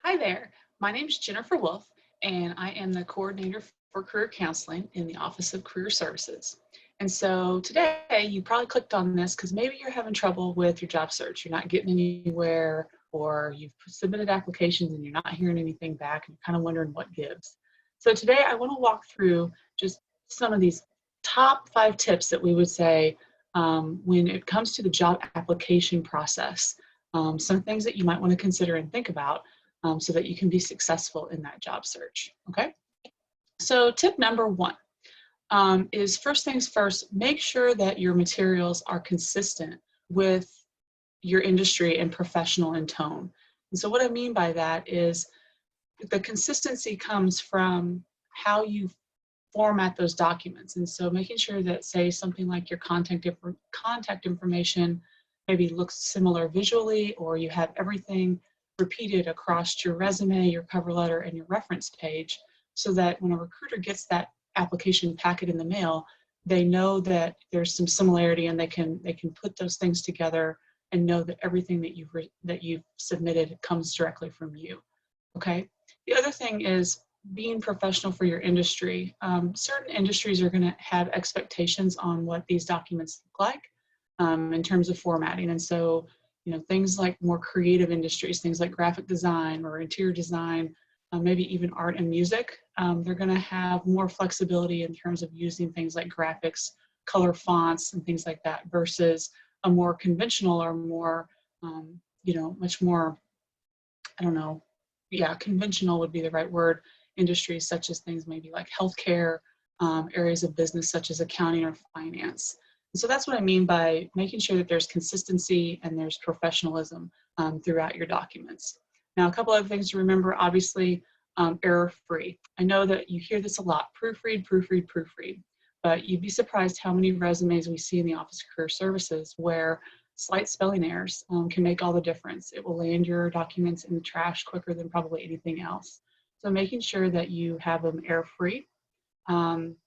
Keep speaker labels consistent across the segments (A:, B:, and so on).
A: Hi there. My name is Jennifer Wolf, and I am the coordinator for career counseling in the Office of Career Services. And so today you probably clicked on this because maybe you're having trouble with your job search. You're not getting anywhere, or you've submitted applications and you're not hearing anything back, and you're kind of wondering what gives. So today I want to walk through just some of these top 5 tips that we would say when it comes to the job application process. Some things that you might want to consider and think about so that you can be successful in that job search. Okay. So tip number 1 is first things first, make sure that your materials are consistent with your industry and professional in tone. And so what I mean by that is the consistency comes from how you format those documents. And so making sure that, say, something like your contact information maybe looks similar visually, or you have everything repeated across your resume, your cover letter, and your reference page, so that when a recruiter gets that application packet in the mail, they know that there's some similarity, and they can put those things together and know that everything that you've submitted comes directly from you. Okay. The other thing is being professional for your industry. Certain industries are going to have expectations on what these documents look like in terms of formatting. And so, things like more creative industries, things like graphic design or interior design, maybe even art and music, they're going to have more flexibility in terms of using things like graphics, color fonts, and things like that versus a more conventional or more, much more, I don't know, yeah, conventional would be the right word, industries such as things maybe like healthcare, areas of business such as accounting or finance. And so that's what I mean by making sure that there's consistency and there's professionalism throughout your documents. Now, a couple other things to remember, obviously, error-free. I know that you hear this a lot, proofread, proofread, proofread, but you'd be surprised how many resumes we see in the Office of Career Services where slight spelling errors can make all the difference. It will land your documents in the trash quicker than probably anything else. So making sure that you have them error-free. Um,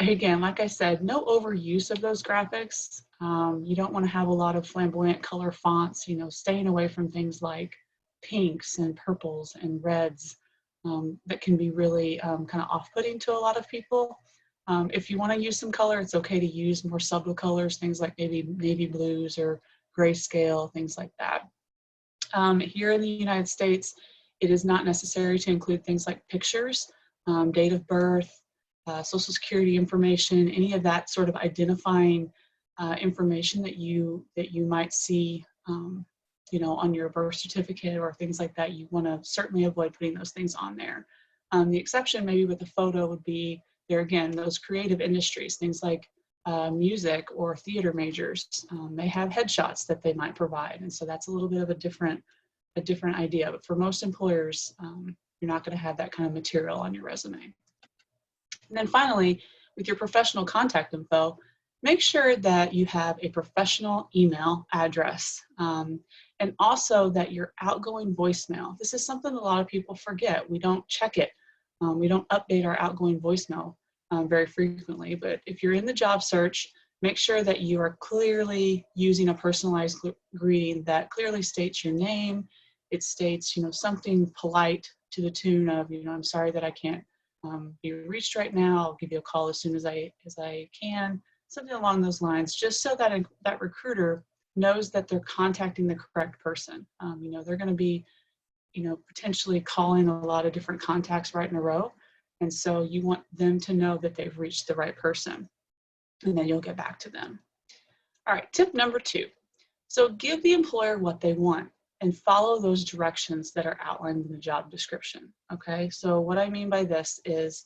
A: Again, like I said, no overuse of those graphics. You don't want to have a lot of flamboyant color fonts, staying away from things like pinks and purples and reds that can be really kind of off-putting to a lot of people. If you want to use some color, it's okay to use more subtle colors, things like maybe navy blues or grayscale, things like that. Here in the United States, it is not necessary to include things like pictures, date of birth, social security information, any of that sort of identifying information that you might see, on your birth certificate or things like that. You want to certainly avoid putting those things on there. The exception maybe with a photo would be there again, those creative industries, things like music or theater majors. They have headshots that they might provide, and so that's a little bit of a different idea. But for most employers, you're not going to have that kind of material on your resume. And then finally, with your professional contact info, make sure that you have a professional email address, and also that your outgoing voicemail. This is something a lot of people forget. We don't check it. We don't update our outgoing voicemail very frequently. But if you're in the job search, make sure that you are clearly using a personalized greeting that clearly states your name. It states, something polite to the tune of, I'm sorry that I can't be reached right now. I'll give you a call as soon as I can. Something along those lines, just so that that recruiter knows that they're contacting the correct person. They're going to be, potentially calling a lot of different contacts right in a row. And so you want them to know that they've reached the right person, and then you'll get back to them. All right, tip number 2. So give the employer what they want and follow those directions that are outlined in the job description. Okay, so what I mean by this is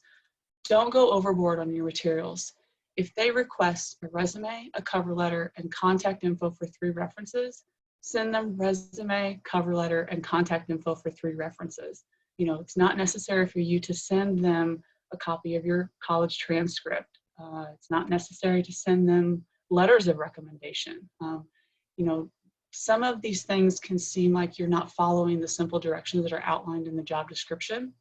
A: don't go overboard on your materials. If they request a resume, a cover letter, and contact info for 3 references, send them resume, cover letter, and contact info for 3 references. It's not necessary for you to send them a copy of your college transcript. It's not necessary to send them letters of recommendation. Some of these things can seem like you're not following the simple directions that are outlined in the job description.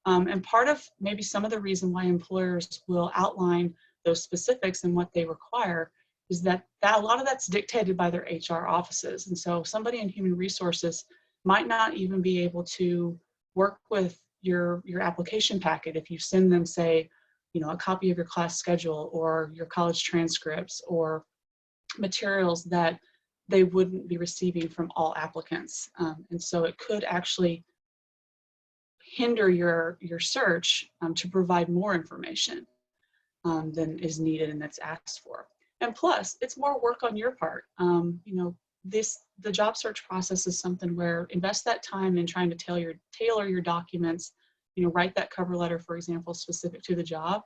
A: And part of maybe some of the reason why employers will outline those specifics and what they require is that a lot of that's dictated by their HR offices. And so somebody in human resources might not even be able to work with your application packet. If you send them, say, a copy of your class schedule or your college transcripts or materials that they wouldn't be receiving from all applicants. And so it could actually hinder your search to provide more information than is needed and that's asked for. And plus, it's more work on your part. The job search process is something where invest that time in trying to tailor your documents. Write that cover letter, for example, specific to the job.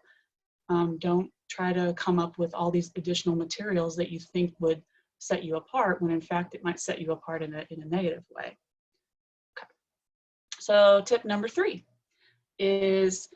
A: Don't try to come up with all these additional materials that you think would set you apart when in fact it might set you apart in a negative way. Okay. So tip number 3 is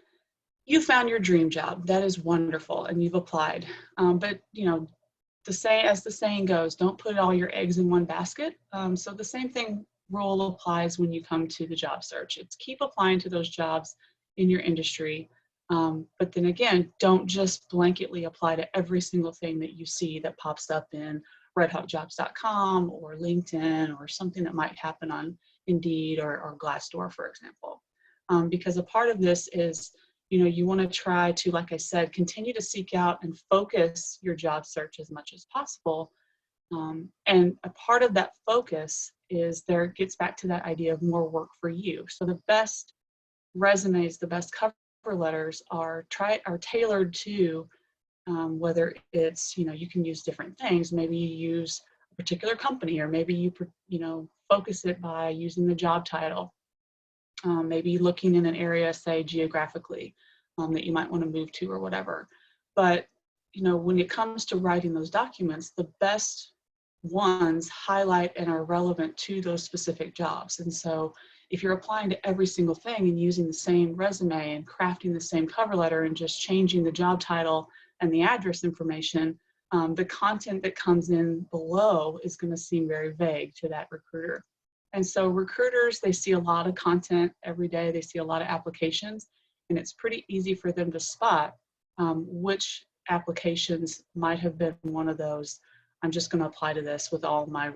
A: you found your dream job. That is wonderful, and you've applied. But as the saying goes, don't put all your eggs in one basket. So the same rule applies when you come to the job search. It's keep applying to those jobs in your industry. But then again, don't just blanketly apply to every single thing that you see that pops up in redhotjobs.com or LinkedIn or something that might happen on Indeed or Glassdoor, for example. Because a part of this is, you want to try to, like I said, continue to seek out and focus your job search as much as possible. And a part of that focus gets back to that idea of more work for you. So the best resumes, the best cover letters are tailored to whether it's, you can use different things. Maybe you use a particular company, or maybe you focus it by using the job title. Maybe looking in an area, say geographically, that you might want to move to or whatever. But when it comes to writing those documents, the best ones highlight and are relevant to those specific jobs. And so if you're applying to every single thing and using the same resume and crafting the same cover letter and just changing the job title and the address information, the content that comes in below is going to seem very vague to that recruiter. And so recruiters, they see a lot of content every day. They see a lot of applications, and it's pretty easy for them to spot which applications might have been one of those. I'm just going to apply to this with all my,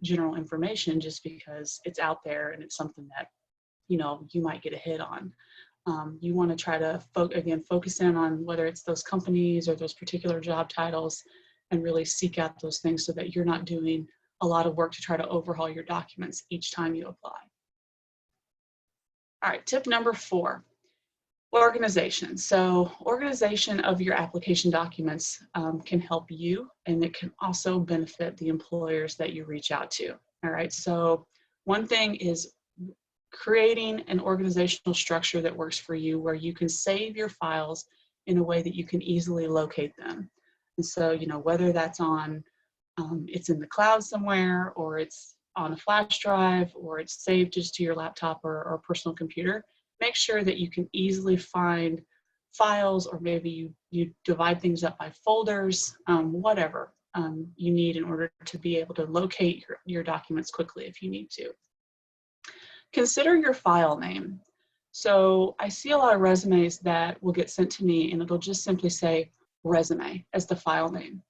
A: general information just because it's out there and it's something that, you might get a hit on. You want to try to, focus in on whether it's those companies or those particular job titles and really seek out those things so that you're not doing a lot of work to try to overhaul your documents each time you apply. All right, tip number 4, organization. So organization of your application documents can help you, and it can also benefit the employers that you reach out to. All right, so one thing is creating an organizational structure that works for you, where you can save your files in a way that you can easily locate them. And so, whether that's on it's in the cloud somewhere, or it's on a flash drive, or it's saved just to your laptop or personal computer, make sure that you can easily find files, or maybe you divide things up by folders, whatever you need in order to be able to locate your documents quickly if you need to. Consider your file name. So I see a lot of resumes that will get sent to me and it'll just simply say resume as the file name.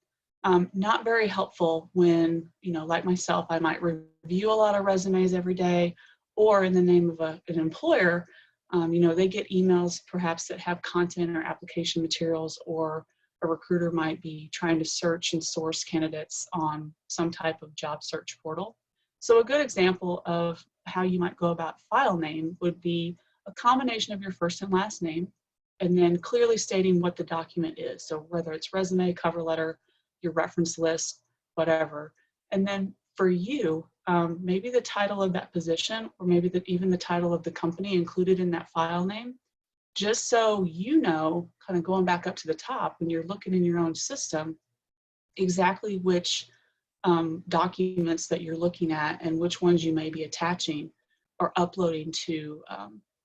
A: Not very helpful when, like myself, I might review a lot of resumes every day, or in the name of an employer, they get emails perhaps that have content or application materials, or a recruiter might be trying to search and source candidates on some type of job search portal. So a good example of how you might go about file name would be a combination of your first and last name, and then clearly stating what the document is. So whether it's resume, cover letter, your reference list, whatever. And then for you, maybe the title of that position, or maybe even the title of the company included in that file name, just so kind of going back up to the top when you're looking in your own system, exactly which documents that you're looking at and which ones you may be attaching or uploading to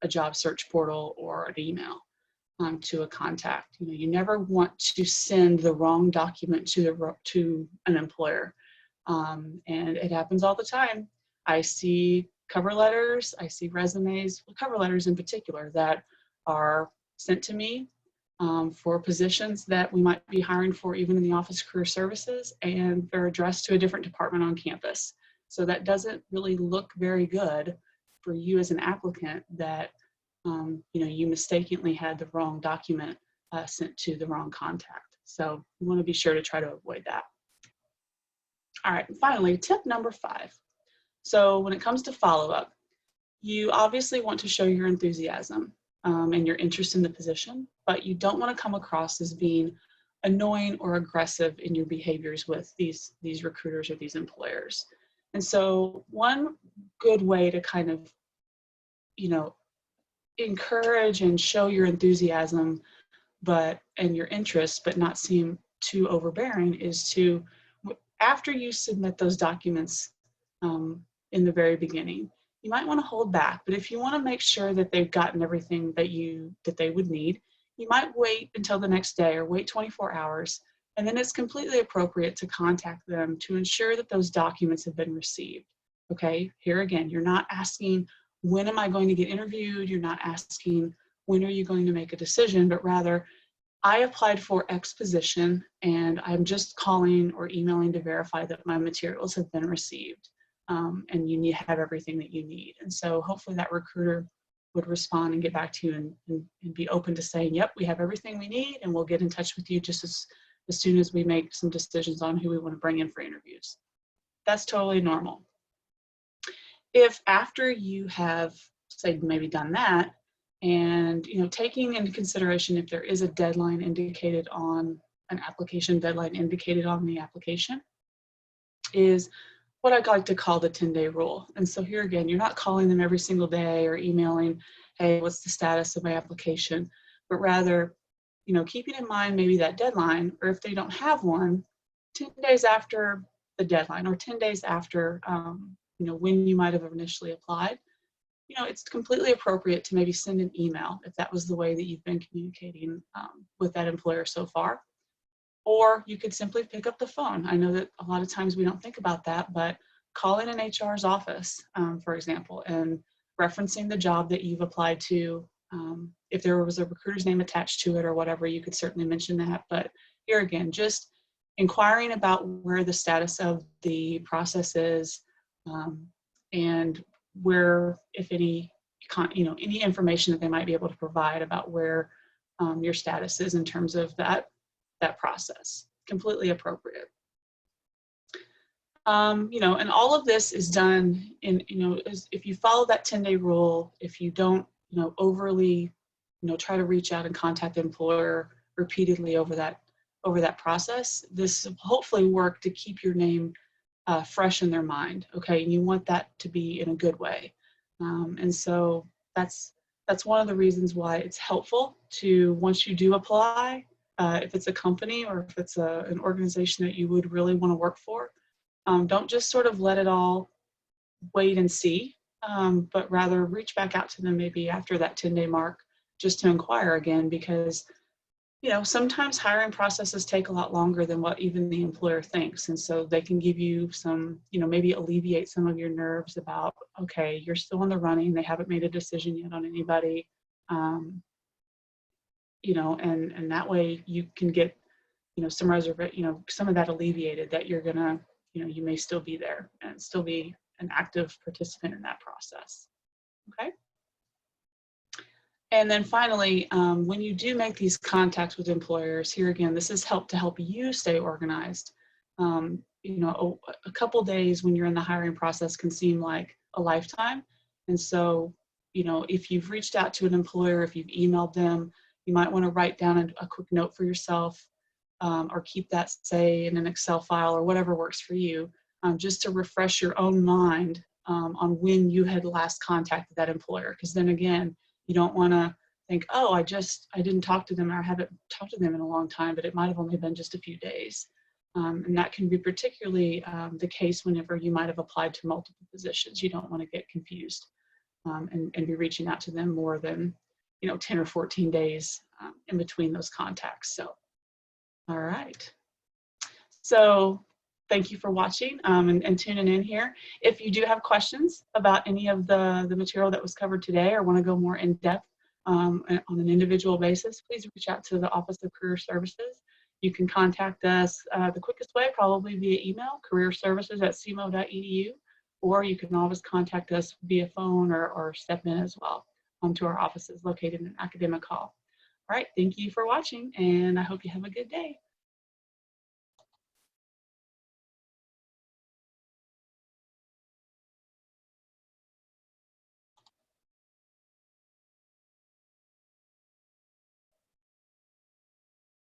A: a job search portal or an email. To a contact. You never want to send the wrong document to an employer. And it happens all the time. I see cover letters, I see resumes, cover letters in particular, that are sent to me for positions that we might be hiring for even in the Office of Career Services, and they're addressed to a different department on campus. So that doesn't really look very good for you as an applicant that you mistakenly had the wrong document sent to the wrong contact. So you want to be sure to try to avoid that. All right, and finally, tip number 5. So when it comes to follow-up, you obviously want to show your enthusiasm and your interest in the position, but you don't want to come across as being annoying or aggressive in your behaviors with these recruiters or these employers. And so one good way to kind of, encourage and show your enthusiasm and your interest, but not seem too overbearing, is to, after you submit those documents in the very beginning, you might want to hold back. But if you want to make sure that they've gotten everything that they would need, you might wait until the next day or wait 24 hours. And then it's completely appropriate to contact them to ensure that those documents have been received. Okay, here again, you're not asking, when am I going to get interviewed? You're not asking, when are you going to make a decision? But rather, I applied for X position and I'm just calling or emailing to verify that my materials have been received. And you have everything that you need. And so hopefully that recruiter would respond and get back to you and be open to saying, yep, we have everything we need, and we'll get in touch with you just as soon as we make some decisions on who we want to bring in for interviews. That's totally normal. If after you have, say, maybe done that, and taking into consideration if there is a deadline indicated on an application, deadline indicated on the application, is what I like to call the 10-day rule. And so here again, you're not calling them every single day or emailing, hey, what's the status of my application? But rather, keeping in mind maybe that deadline, or if they don't have one, 10 days after the deadline or 10 days after, when you might have initially applied, it's completely appropriate to maybe send an email if that was the way that you've been communicating with that employer so far. Or you could simply pick up the phone. I know that a lot of times we don't think about that, but calling an HR's office, for example, and referencing the job that you've applied to, if there was a recruiter's name attached to it or whatever, you could certainly mention that. But here again, just inquiring about where the status of the process is, and where, if any, any information that they might be able to provide about where your status is in terms of that process. Completely appropriate. And all of this is done in, if you follow that 10-day rule, if you don't, overly, try to reach out and contact the employer repeatedly over that process, this will hopefully work to keep your name fresh in their mind. Okay, and you want that to be in a good way. And so that's one of the reasons why it's helpful to, once you do apply, if it's a company or if it's an organization that you would really want to work for, don't just sort of let it all wait and see, but rather reach back out to them maybe after that 10-day mark just to inquire again, because sometimes hiring processes take a lot longer than what even the employer thinks. And so they can give you some, maybe alleviate some of your nerves about, okay, you're still in the running, they haven't made a decision yet on anybody. And that way you can get, some some of that alleviated, that you're gonna, you may still be there and still be an active participant in that process. Okay. And then finally, when you do make these contacts with employers, here again, this is to help you stay organized. A couple days when you're in the hiring process can seem like a lifetime. And so, if you've reached out to an employer, if you've emailed them, you might want to write down a quick note for yourself, or keep that, say, in an Excel file or whatever works for you, just to refresh your own mind on when you had last contacted that employer. Because then again, you don't want to think, oh, I didn't talk to them, or I haven't talked to them in a long time, but it might have only been just a few days. And that can be particularly the case whenever you might have applied to multiple positions. You don't want to get confused and be reaching out to them more than 10 or 14 days in between those contacts. So, all right. So thank you for watching and tuning in here. If you do have questions about any of the material that was covered today, or want to go more in depth on an individual basis, please reach out to the Office of Career Services. You can contact us the quickest way, probably via email, careerservices@cmo.edu, or you can always contact us via phone or step in as well to our offices located in Academic Hall. All right, thank you for watching, and I hope you have a good day.